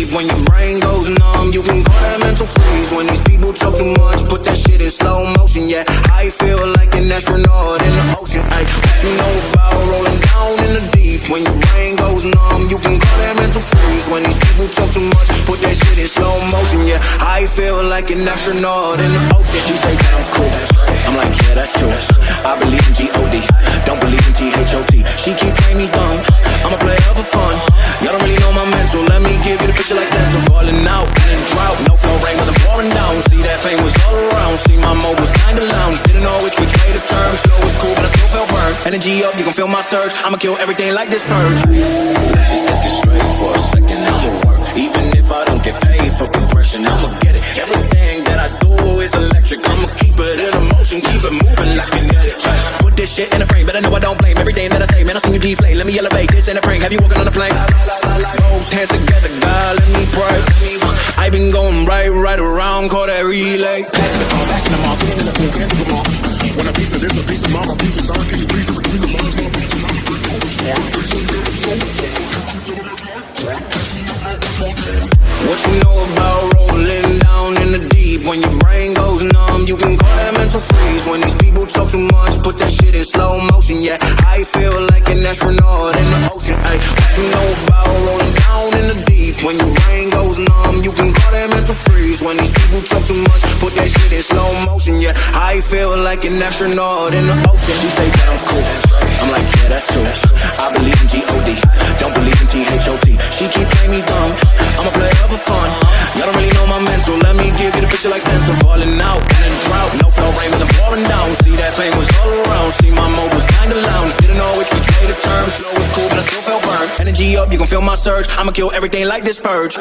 deep. When your brain goes numb, you can call that mental freeze. When these people talk too much, put that shit in slow motion. Yeah, I feel like an astronaut in the ocean. Ay, what you know about rolling down in the deep? When your brain goes numb, you can call that mental freeze. When these people talk too much, put that shit in slow motion. Yeah, I feel like an astronaut in the ocean. She say that I'm cool, I'm like, yeah, that's true. I believe in G-O-D, don't believe in T-H-O-T. She keep playing me dumb, I'm a player for fun. Y'all don't really know my mental, let me give you the picture like stencil. Falling out in a drought, no flow, rain wasn't pouring down. See that pain was all around, see my mode was kinda lounge. Didn't know which way to turn, slow was cool but I still felt burned. Energy up, you can feel my surge, I'ma kill everything like this purge. Let's just get this straight for a second, I'ma work. Even if I don't get paid for progression, I'ma get it. Everything that I do is electric, I'ma keep it in a motion, keep it moving like kinetic. Put this shit in a frame, but I know I don't blame everything that I say. Man, I seen you deflate, let me elevate this in a prank. Have you walking on a plane? Both hands together, God, let me pray. I been going right around, call that relay. Passing the ball back in the mall, sitting in the pool, can't do them all. When a piece of this, a piece of mama, a piece of son, can you please repeat the buzz? What you know about rolling down in the deep? When your brain goes numb, you can call that mental freeze. When these people talk too much, put that shit in slow motion. Yeah, I feel like an astronaut in the ocean. Ay, what you know about rolling down in the deep? When your brain goes numb, you can call that mental freeze. When these people talk too much, put that shit in slow motion. Yeah, I feel like an astronaut in the ocean. She say that I'm cool, I'm like, yeah, that's true. I believe in G-O-D, don't believe in T-H-O-T. She keep playing me dumb, I'm a player for fun. Y'all don't really know my mental, let me give you the picture like stencil. Falling out in a drought, no flow, rain wasn't pouring down. See that pain was all around, see my mode was kinda lounge. Didn't know which way to turn, slow was cool but I still felt burned. Energy up, you can feel my surge, I'ma kill everything like this purge.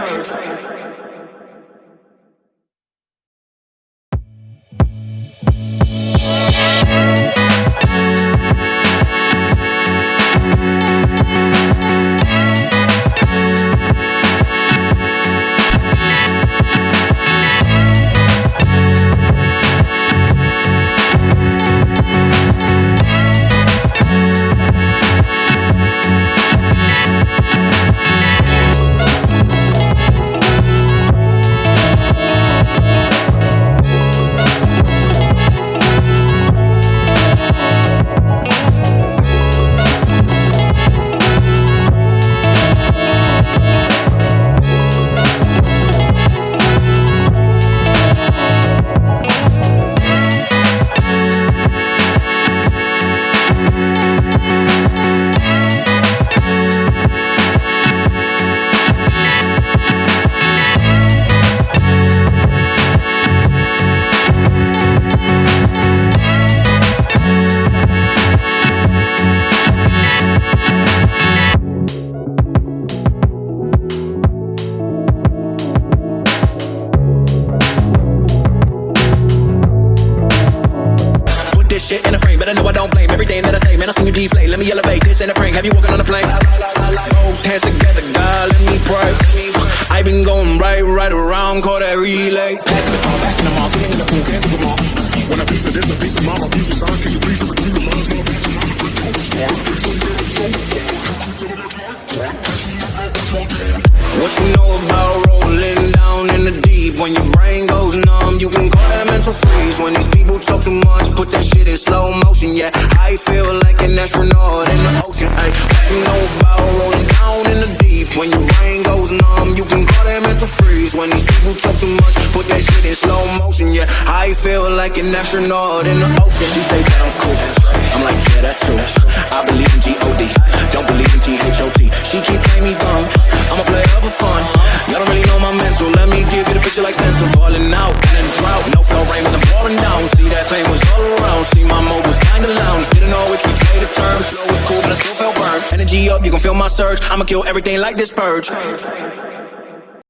Shit in a frame, but I know I don't blame everything that I say. Man, I seen you deflate, let me elevate this in a prank. Have you walking on a plane? Both hands together, God, let me pray. I been going right around, call that relay. Passing the ball back in the mall, sitting in the pool, can't do them all. When a piece of this, a piece of mama, a piece of son, can you please repeat the buzz? What you know about rolling down in the deep? When your brain goes numb, you can call that mental freeze. When these people talk too much, put that shit in slow motion. Yeah, I feel like an astronaut in the ocean. Ay, what you know about rolling down in the deep? When your brain goes numb, you can call that mental freeze. When these people talk too much, put that shit in slow motion. Yeah, I feel like an astronaut in the ocean. She say that I'm cool, I'm like, yeah, that's true. I believe in G-O-D, don't believe in T-H-O-T. She keep playing me dumb, I'm a player for fun. Y'all don't really know my mental, let me give you the picture like stencil. Falling out in a drought, no flow, rain wasn't pouring down. See that pain was all around, see my mode was kinda lounge. Didn't know which way to turn, slow was cool but I still felt burned. Energy up, you can feel my surge, I'ma kill everything like this purge.